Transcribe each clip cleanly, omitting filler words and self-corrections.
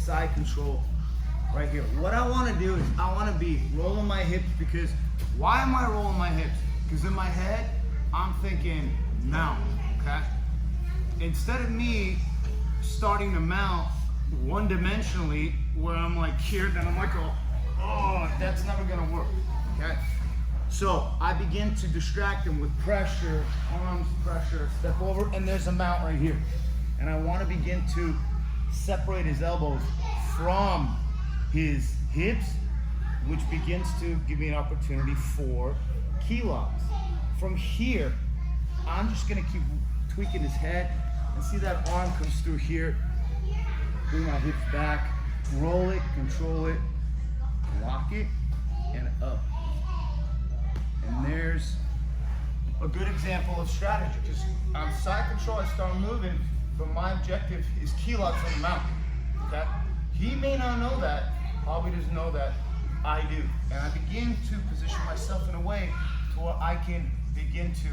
side control right here. What I want to do is I want to be rolling my hips, because why am I rolling my hips? Because in my head, I'm thinking mount, okay? Instead of me starting to mount one-dimensionally, where I'm like here, then I'm like, oh, that's never gonna work, okay? So I begin to distract him with pressure, arms, pressure, step over, and there's a mount right here. And I wanna begin to separate his elbows from his hips, which begins to give me an opportunity for key locks. From here, I'm just gonna keep tweaking his head, and see that arm comes through here. Bring my hips back, roll it, control it, lock it, and up. And there's a good example of strategy. Just on side control, I start moving, but my objective is key locks on the mount, okay? He may not know that, probably doesn't know that, I do. And I begin to position myself in a way to where I can begin to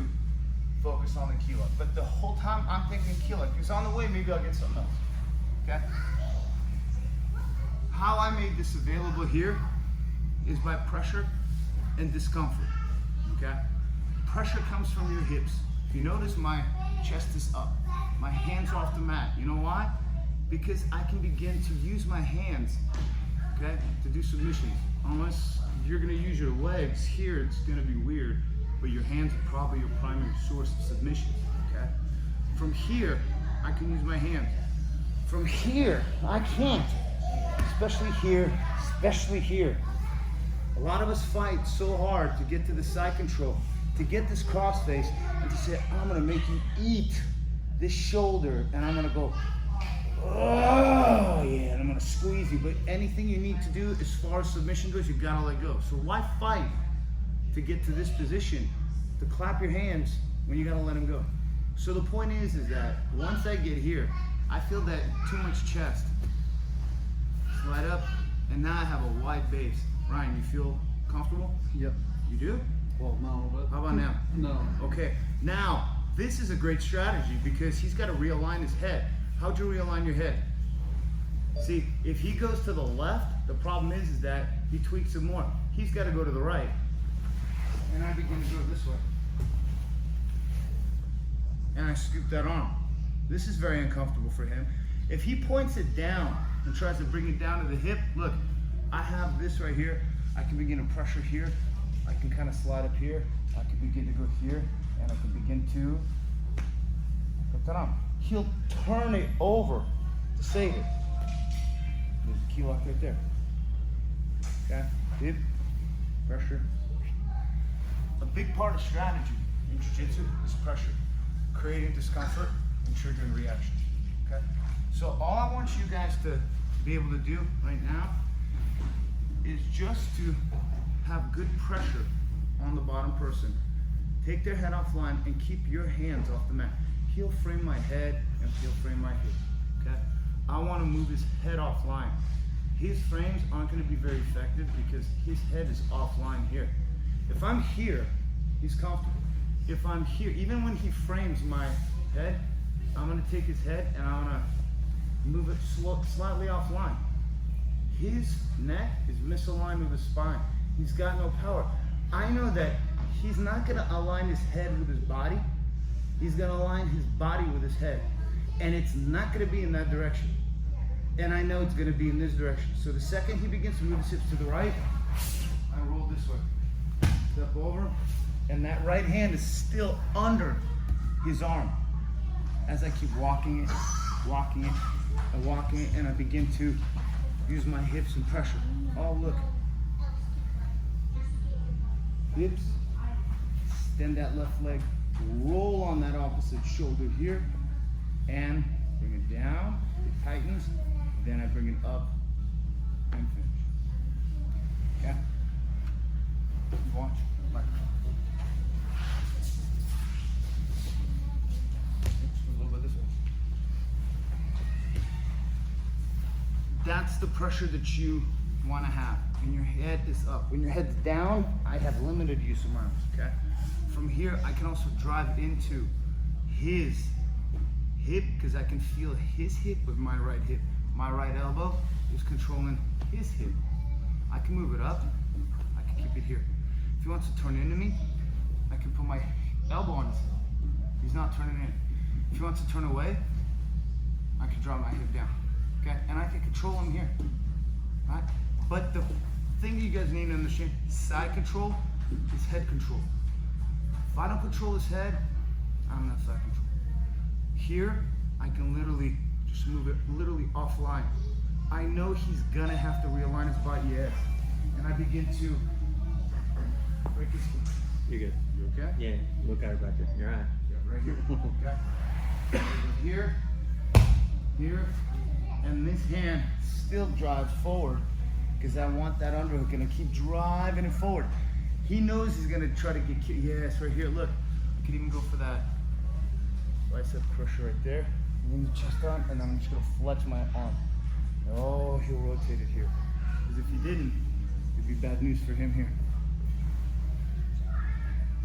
focus on the key lock. But the whole time I'm thinking key lock, because on the way, maybe I'll get something else, okay? How I made this available here is by pressure and discomfort, okay? Pressure comes from your hips. If you notice, my chest is up. My hands are off the mat. You know why? Because I can begin to use my hands, okay, to do submissions. Unless you're gonna use your legs here, it's gonna be weird, but your hands are probably your primary source of submissions, okay? From here, I can use my hands. From here, I can't. Especially here, especially here. A lot of us fight so hard to get to the side control, to get this cross face, and to say, I'm gonna make you eat this shoulder, and I'm gonna go, oh yeah, and I'm gonna squeeze you. But anything you need to do as far as submission goes, you gotta let go. So why fight to get to this position, to clap your hands when you gotta let them go? So the point is that once I get here, I feel that too much chest. Slide up, and now I have a wide base. Ryan, you feel comfortable? Yep. You do? Well, no, but... How about now? No. Okay, now, this is a great strategy because he's got to realign his head. How'd you realign your head? See, if he goes to the left, the problem is that he tweaks it more. He's got to go to the right. And I begin to go this way. And I scoop that arm. This is very uncomfortable for him. If he points it down and tries to bring it down to the hip, look, I have this right here. I can begin to pressure here. I can kind of slide up here. I can begin to go here, and I can begin to put that on. He'll turn it over to save it. There's a key lock right there. Okay, hip, pressure. A big part of strategy in Jiu-Jitsu is pressure, creating discomfort and triggering reaction. Okay, so all I want you guys to be able to do right now is just to have good pressure on the bottom person. Take their head offline and keep your hands off the mat. He'll frame my head and he'll frame my hip, okay? I want to move his head offline. His frames aren't going to be very effective because his head is offline here. If I'm here, he's comfortable. If I'm here, even when he frames my head, I'm going to take his head and I'm going to move it slightly offline. His neck is misaligned with his spine. He's got no power. I know that he's not gonna align his head with his body. He's gonna align his body with his head. And it's not gonna be in that direction. And I know it's gonna be in this direction. So the second he begins to move his hips to the right, I roll this way. Step over, and that right hand is still under his arm. As I keep walking it, and I begin to use my hips and pressure. Oh, look. Hips, extend that left leg, roll on that opposite shoulder here, and bring it down, it tightens, then I bring it up and finish. Okay? You watch, right. A little bit this way. That's the pressure that you want to have. When your head is up. When your head's down, I have limited use of arms, okay? From here, I can also drive into his hip because I can feel his hip with my right hip. My right elbow is controlling his hip. I can move it up, I can keep it here. If he wants to turn into me, I can put my elbow on his hip. He's not turning in. If he wants to turn away, I can drop my hip down, okay? And I can control him here, right? But the thing you guys need to understand, side control is head control. If I don't control his head, I don't have side control. Here, I can literally just move it literally offline. I know he's gonna have to realign his body, yes. And I begin to break his feet. You're good. You okay? Yeah, look out back there. You're on. Yeah, right here. Okay. Here, here, and this hand still drives forward because I want that underhook, and I keep driving it forward. He knows he's gonna try to get kicked. Yes, right here. Look, I could even go for that bicep crusher right there. And then the chest on, and I'm just gonna flex my arm. Oh, he'll rotate it here. Because if he didn't, it'd be bad news for him here.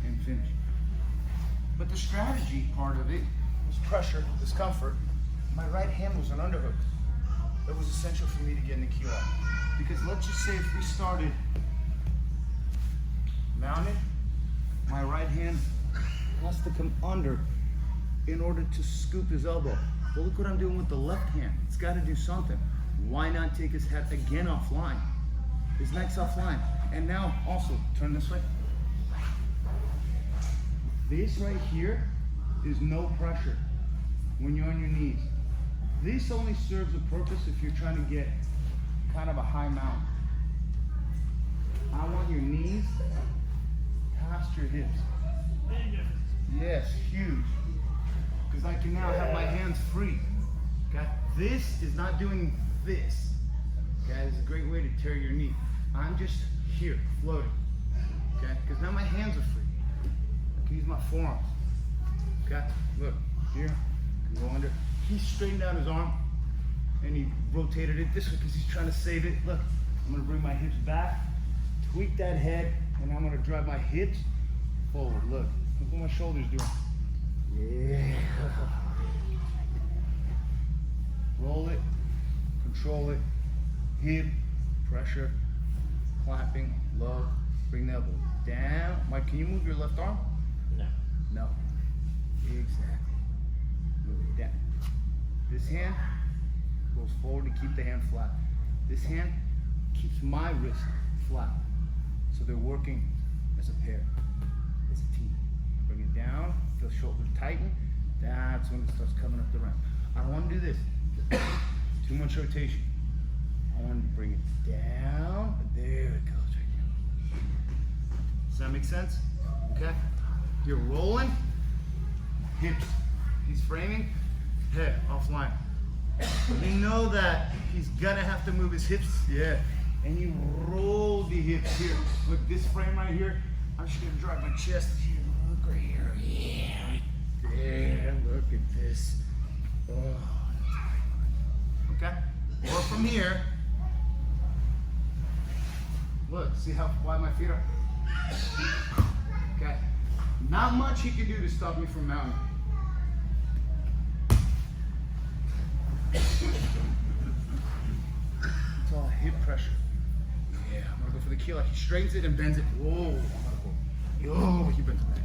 And finish. But the strategy part of it was pressure, discomfort. My right hand was an underhook. It was essential for me to get in the key lock. Because let's just say if we started mounted, my right hand has to come under in order to scoop his elbow. Well, look what I'm doing with the left hand. It's got to do something. Why not take his head again offline? His neck's offline. And now also, turn this way. This right here is no pressure when you're on your knees. This only serves a purpose if you're trying to get kind of a high mount. I want your knees past your hips. Yes, huge. Because I can now have my hands free. Okay? This is not doing this. Okay? It's a great way to tear your knee. I'm just here, floating. Okay? Because now my hands are free. I can use my forearms. Okay? Look, here, I can go under. He straightened out his arm and he rotated it this way because he's trying to save it. Look, I'm gonna bring my hips back, tweak that head, and I'm gonna drive my hips forward. Look what my shoulders doing. Yeah. Roll it, control it, hip, pressure, clapping, low, bring the elbow down. Mike, can you move your left arm? No. No. Exactly. Move it down. This hand goes forward to keep the hand flat. This hand keeps my wrist flat. So they're working as a pair, as a team. Bring it down, feel shoulders tighten. That's when it starts coming up the ramp. I don't want to do this. Too much rotation. I want to bring it down. There it goes right there. Does that make sense? Okay? You're rolling, hips. He's framing, head offline. You know that he's gonna have to move his hips, yeah. And you roll the hips here. Look, this frame right here, I'm just gonna drive my chest here. Look right here, yeah. There, look at this. Oh, okay? Or from here, look, see how wide my feet are? Okay? Not much he can do to stop me from mounting. It's all hip pressure. Yeah, I'm gonna go for the keel. Like he straightens it and bends it. Whoa, I'm gonna go. Oh, he bends it back.